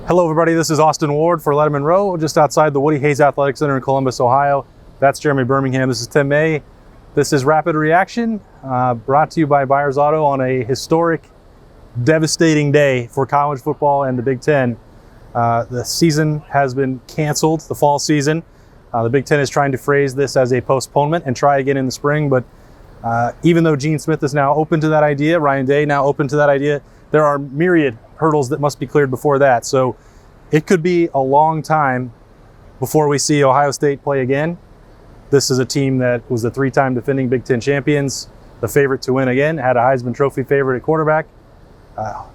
Hello everybody, this is Austin Ward for Lettermen Row, just outside the Woody Hayes Athletic Center in Columbus, Ohio. That's Jeremy Birmingham, this is Tim May. This is Rapid Reaction, brought to you by Byers Auto on a historic, devastating day for college football and the Big Ten. The season has been canceled, the fall season. The Big Ten is trying to phrase this as a postponement and try again in the spring, but even though Gene Smith is now open to that idea, Ryan Day now open to that idea, there are myriad hurdles that must be cleared before that. So it could be a long time before we see Ohio State play again. This is a team that was the three-time defending Big Ten champions, the favorite to win again, had a Heisman Trophy favorite at quarterback,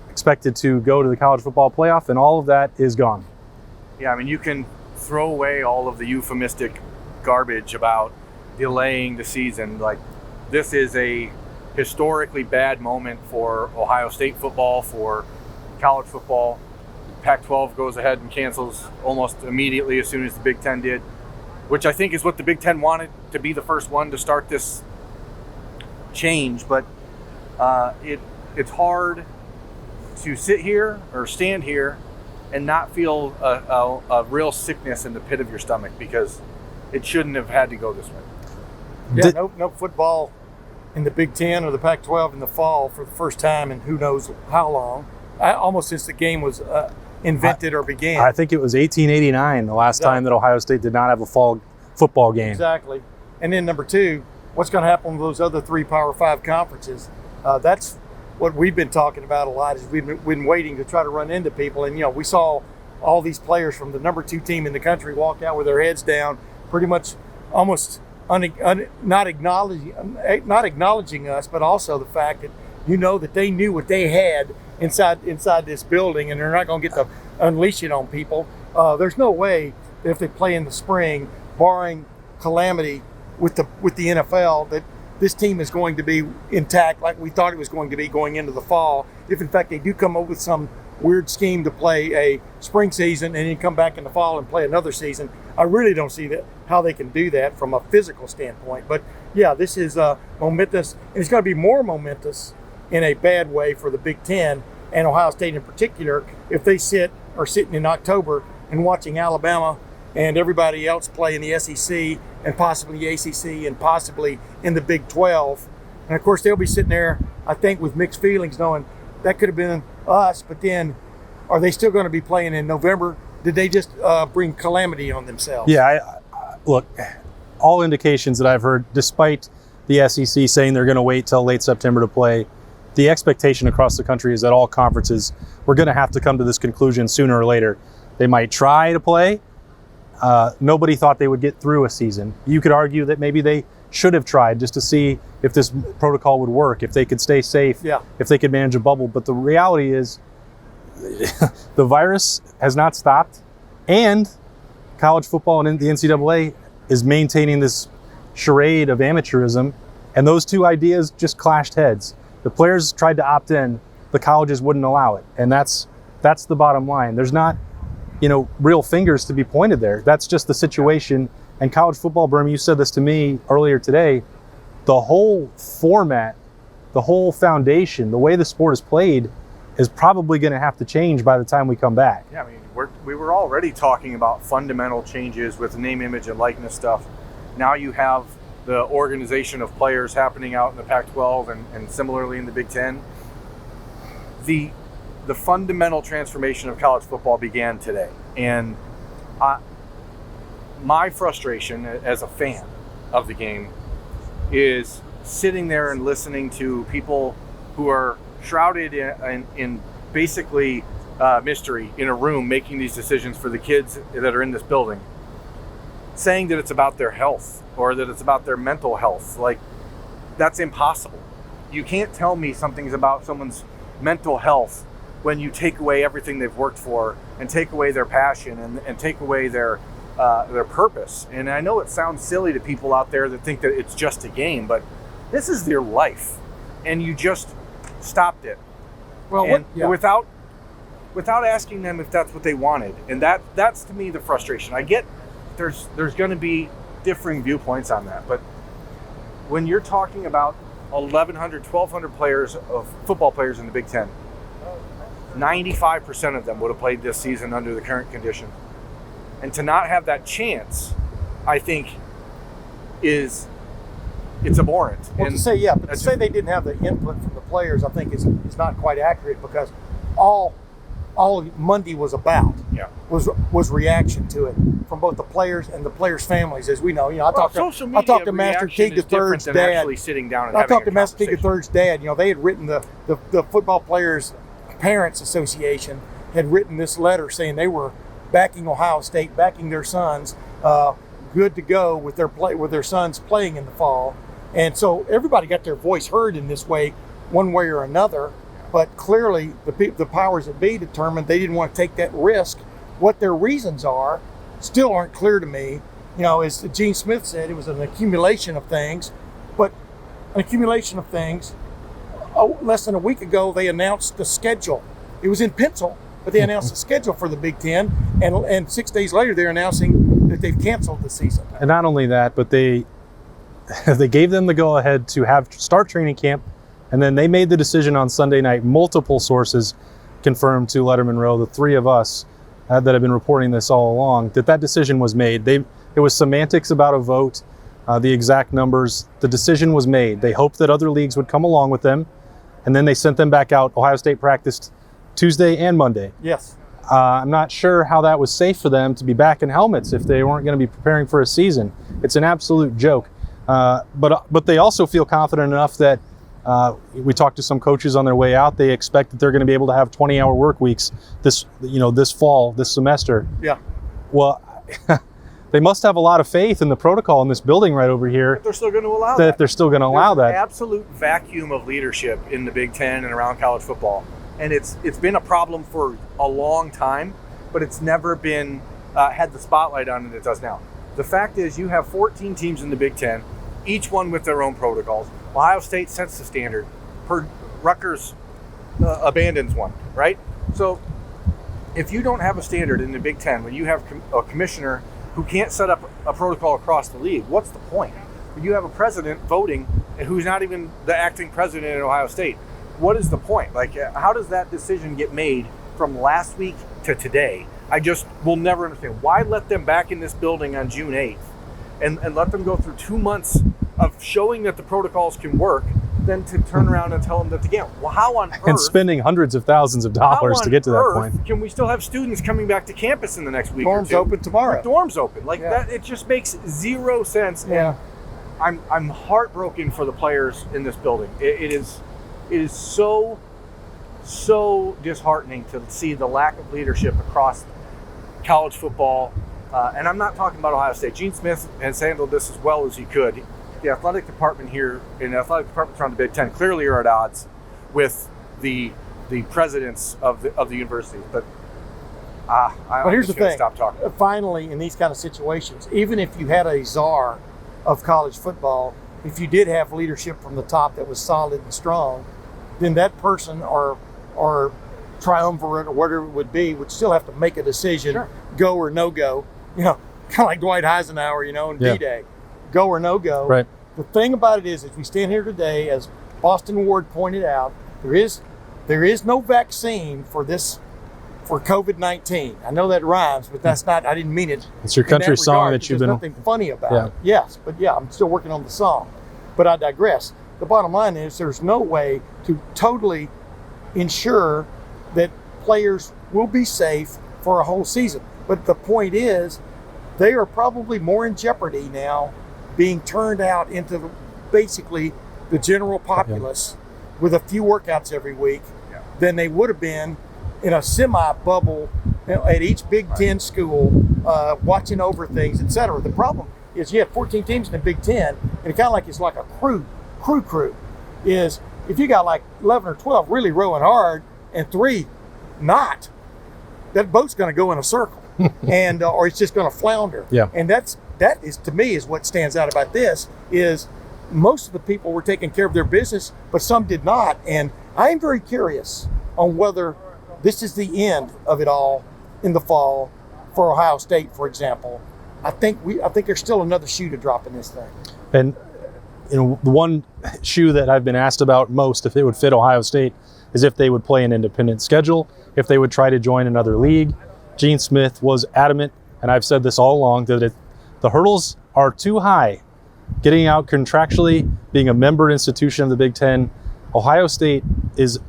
expected to go to the college football playoff, and all of that is gone. Yeah, I mean, you can throw away all of the euphemistic garbage about delaying the season. Like, this is a historically bad moment for Ohio State football, for college football. Pac-12 goes ahead and cancels almost immediately as soon as the Big Ten did, which I think is what the Big Ten wanted, to be the first one to start this change. But it's hard to sit here or stand here and not feel a real sickness in the pit of your stomach, because it shouldn't have had to go this way. Yeah, no football in the Big Ten or the Pac-12 in the fall for the first time in who knows how long, almost since the game was invented or began. I think it was 1889, the last time that Ohio State did not have a fall football game. Exactly. And then number two, what's going to happen with those other three Power 5 conferences? That's what we've been talking about a lot, is we've been waiting to try to run into people. And, we saw all these players from the number 2 team in the country walk out with their heads down, pretty much almost not acknowledging us, but also the fact that that they knew what they had inside this building, and they're not going to get to unleash it on people. There's no way that if they play in the spring, barring calamity with the NFL, that this team is going to be intact like we thought it was going to be going into the fall. If in fact they do come up with some weird scheme to play a spring season and then come back in the fall and play another season, I really don't see how they can do that from a physical standpoint. But yeah, this is momentous, and it's going to be more momentous in a bad way for the Big Ten and Ohio State in particular if they are sitting in October and watching Alabama and everybody else play in the SEC and possibly the ACC and possibly in the Big 12. And of course they'll be sitting there, I think, with mixed feelings, knowing that could have been us, but then are they still going to be playing in November? Did they just bring calamity on themselves? Yeah, look, all indications that I've heard, despite the SEC saying they're going to wait till late September to play, the expectation across the country is that all conferences were going to have to come to this conclusion sooner or later. They might try to play. Nobody thought they would get through a season. You could argue that maybe they should have tried just to see if this protocol would work, if they could stay safe, if they could manage a bubble. But the reality is the virus has not stopped, and college football and the NCAA is maintaining this charade of amateurism, and those two ideas just clashed heads. The players tried to opt in, the colleges wouldn't allow it, and that's the bottom line. There's not real fingers to be pointed there. That's just the situation. And college football, Berm, you said this to me earlier today, the whole format, the whole foundation, the way the sport is played is probably going to have to change by the time we come back. Yeah, I mean, we were already talking about fundamental changes with name, image, and likeness stuff. Now you have the organization of players happening out in the Pac-12 and similarly in the Big Ten. The fundamental transformation of college football began today. And my frustration as a fan of the game is sitting there and listening to people who are shrouded in basically mystery in a room making these decisions for the kids that are in this building, saying that it's about their health or that it's about their mental health. Like, that's impossible. You can't tell me something's about someone's mental health when you take away everything they've worked for and take away their passion and take away their purpose. And I know it sounds silly to people out there that think that it's just a game, but this is their life, and you just stopped it. Well, without asking them if that's what they wanted. And that's to me the frustration. I get there's going to be differing viewpoints on that, but when you're talking about 1,100, 1,200 players of football players in the Big Ten, 95% of them would have played this season under the current conditions. And to not have that chance, I think, it's abhorrent. Well, And to say they didn't have the input from the players, I think is not quite accurate, because all Monday was about was reaction to it from both the players and the players' families, as we know. I talked to Master Teague III's dad. Actually sitting down and I having talked to a Master Teague conversation. III's dad. They had written the Football Players Parents Association had written this letter saying they were backing Ohio State, backing their sons, good to go with their sons playing in the fall. And so everybody got their voice heard in this way, one way or another. But clearly, the powers that be determined they didn't want to take that risk. What their reasons are still aren't clear to me. As Gene Smith said, it was an accumulation of things. But an accumulation of things. Less than a week ago, they announced the schedule. It was in pencil, but they announced the schedule for the Big Ten. And 6 days later, they're announcing that they've canceled the season. And not only that, but they gave them the go-ahead to start training camp. And then they made the decision on Sunday night. Multiple sources confirmed to Lettermen Row, the three of us that have been reporting this all along, that decision was made. It was semantics about a vote, the exact numbers. The decision was made. They hoped that other leagues would come along with them, and then they sent them back out. Ohio State practiced Tuesday and Monday. Yes. I'm not sure how that was safe for them to be back in helmets if they weren't going to be preparing for a season. It's an absolute joke. But they also feel confident enough that we talked to some coaches on their way out. They expect that they're going to be able to have 20-hour work weeks this fall, this semester. Yeah. Well, they must have a lot of faith in the protocol in this building right over here. They're still going to allow that. They're still going to allow There's that. An absolute vacuum of leadership in the Big Ten and around college football, and it's been a problem for a long time, but it's never been had the spotlight on it it does now. The fact is, you have 14 teams in the Big Ten, each one with their own protocols. Ohio State sets the standard. Rutgers abandons one, right? So if you don't have a standard in the Big Ten, when you have a commissioner who can't set up a protocol across the league, what's the point? When you have a president voting who's not even the acting president in Ohio State, what is the point? How does that decision get made from last week to today? I just will never understand. Why let them back in this building on June 8th and let them go through 2 months of showing that the protocols can work, then to turn around and tell them that they can't? Well, how on earth? And spending hundreds of thousands of dollars to get to that point. Can we still have students coming back to campus in the next week? Dorms or two? open tomorrow. Dorms open. That, it just makes zero sense. Yeah. And I'm heartbroken for the players in this building. It is so disheartening to see the lack of leadership across college football. And I'm not talking about Ohio State. Gene Smith has handled this as well as he could. The athletic department here and the athletic departments around the Big Ten clearly are at odds with the presidents of the university. But here's the thing. Stop talking. Finally, in these kind of situations, even if you had a czar of college football, if you did have leadership from the top that was solid and strong, then that person or triumvirate or whatever it would be would still have to make a decision, Sure. Go or no go. Kind of like Dwight Eisenhower, in D-Day, go or no go. Right. The thing about it is, as we stand here today, as Boston Ward pointed out, there is no vaccine for COVID-19. I know that rhymes, but that's not. I didn't mean it. It's your country song that you've been. There's nothing funny about it. Yes, but I'm still working on the song. But I digress. The bottom line is, there's no way to totally ensure that players will be safe for a whole season. But the point is, they are probably more in jeopardy now being turned out into basically the general populace with a few workouts every week than they would have been in a semi-bubble at each Big Ten school, watching over things, etc. The problem is you have 14 teams in the Big Ten, and it kind of like it's like a crew is if you got like 11 or 12 really rowing hard and 3 not, that boat's going to go in a circle and or it's just going to flounder. Yeah. And that is, to me, is what stands out about this is most of the people were taking care of their business, but some did not. And I am very curious on whether this is the end of it all in the fall for Ohio State, for example. I think there's still another shoe to drop in this thing. And The one shoe that I've been asked about most, if it would fit Ohio State, is if they would play an independent schedule, if they would try to join another league. Gene Smith was adamant, and I've said this all along, that the hurdles are too high. Getting out contractually, being a member institution of the Big Ten, Ohio State is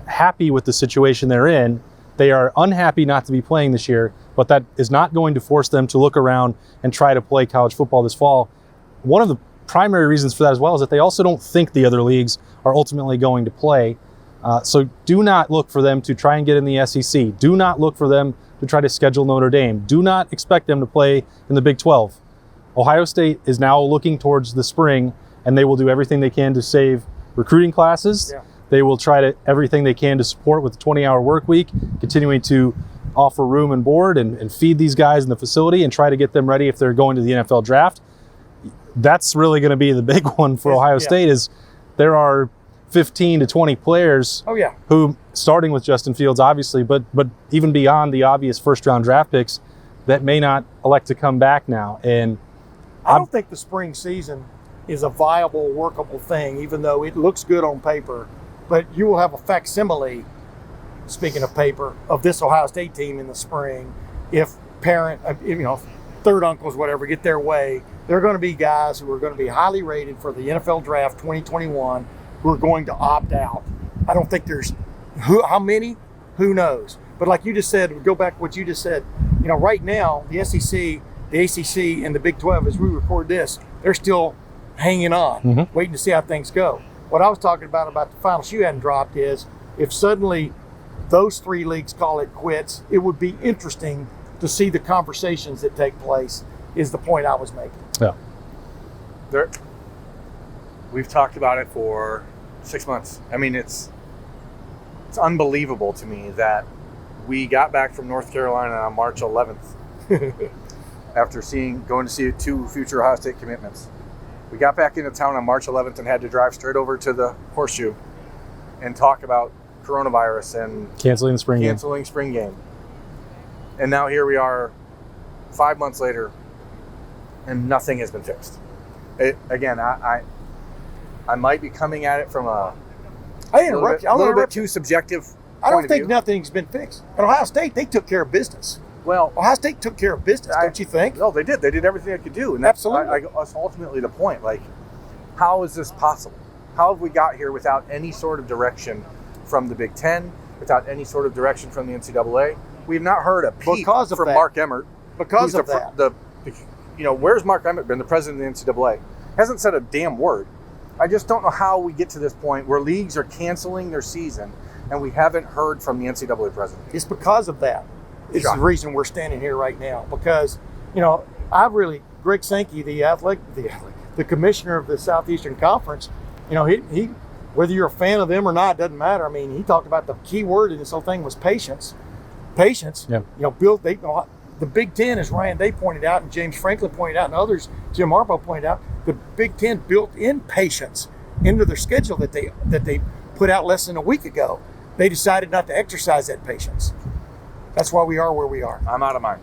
happy with the situation they're in. They are unhappy not to be playing this year, but that is not going to force them to look around and try to play college football this fall. One of the primary reasons for that as well is that they also don't think the other leagues are ultimately going to play. So do not look for them to try and get in the SEC. Do not look for them to try to schedule Notre Dame. Do not expect them to play in the Big 12. Ohio State is now looking towards the spring, and they will do everything they can to save recruiting classes. Yeah. They will try to everything they can to support with the 20-hour work week, continuing to offer room and board and feed these guys in the facility and try to get them ready if they're going to the NFL draft. That's really going to be the big one for Ohio State, is there are 15 to 20 players who, starting with Justin Fields, obviously, but even beyond the obvious first-round draft picks, that may not elect to come back now. And I don't think the spring season is a viable, workable thing, even though it looks good on paper. But you will have a facsimile, speaking of paper, of this Ohio State team in the spring. If third uncles, whatever, get their way, there are going to be guys who are going to be highly rated for the NFL Draft 2021 who are going to opt out. I don't think there's how many, who knows. But like you just said, go back to what you just said. Right now, the SEC, the ACC, and the Big 12, as we record this, they're still hanging on, waiting to see how things go. What I was talking about the final shoe hadn't dropped is if suddenly those three leagues call it quits, it would be interesting to see the conversations that take place, is the point I was making. Yeah. We've talked about it for 6 months. I mean, it's unbelievable to me that we got back from North Carolina on March 11th after going to see two future Ohio State commitments. We got back into town on March 11th and had to drive straight over to the Horseshoe and talk about coronavirus and canceling spring game. And now here we are 5 months later, and nothing has been fixed. I might be coming at it from a little bit too subjective point I don't of think view. nothing's been fixed. At Ohio State, they took care of business. Well, Ohio State took care of business, don't you think? No, they did. They did everything they could do. And that's Absolutely. that's ultimately the point. Like, how is this possible? How have we got here without any sort of direction from the Big Ten, without any sort of direction from the NCAA? We've not heard a peep from Mark Emmert. Because of that. Where's Mark Emmert been, the president of the NCAA? Hasn't said a damn word. I just don't know how we get to this point where leagues are canceling their season and we haven't heard from the NCAA president. It's because of that. It's the reason we're standing here right now. Because, Greg Sankey, the commissioner of the Southeastern Conference, he whether you're a fan of them or not, doesn't matter. I mean, he talked about the key word in this whole thing was patience. Patience. Yeah. The Big Ten, as Ryan Day pointed out, and James Franklin pointed out, and others, Jim Harbaugh pointed out, the Big Ten built in patience into their schedule that they put out less than a week ago. They decided not to exercise that patience. That's why we are where we are. I'm out of mine.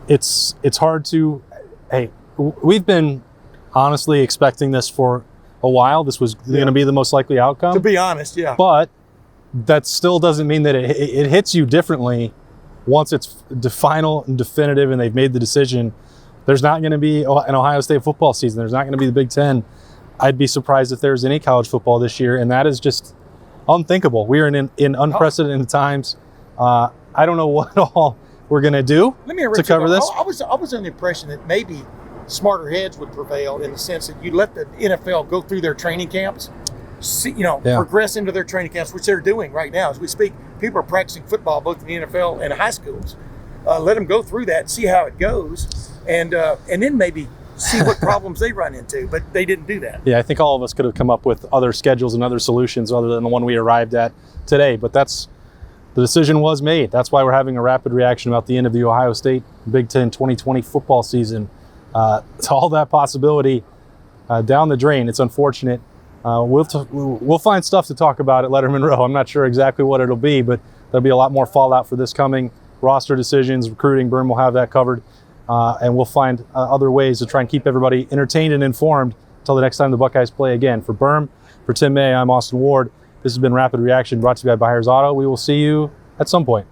It's hard to. Hey, we've been honestly expecting this for a while. This was going to be the most likely outcome. To be honest, yeah. But that still doesn't mean that it hits you differently once it's final and definitive and they've made the decision. There's not going to be an Ohio State football season. There's not going to be the Big Ten. I'd be surprised if there's any college football this year, and that is just unthinkable. We are in unprecedented times. I don't know what all we're going to do to cover this. I was under the impression that maybe smarter heads would prevail in the sense that you let the NFL go through their training camps, progress into their training camps, which they're doing right now as we speak. People are practicing football both in the NFL and high schools. Let them go through that, see how it goes, and then maybe see what problems they run into. But they didn't do that. Yeah, I think all of us could have come up with other schedules and other solutions other than the one we arrived at today. But the decision was made. That's why we're having a rapid reaction about the end of the Ohio State Big Ten 2020 football season. To all that possibility down the drain. It's unfortunate. We'll find stuff to talk about at Lettermen Row. I'm not sure exactly what it'll be, but there'll be a lot more fallout for this coming. Roster decisions, recruiting, Burn will have that covered. and we'll find other ways to try and keep everybody entertained and informed until the next time the Buckeyes play again. For Berm, for Tim May, I'm Austin Ward. This has been Rapid Reaction, brought to you by Byers Auto. We will see you at some point.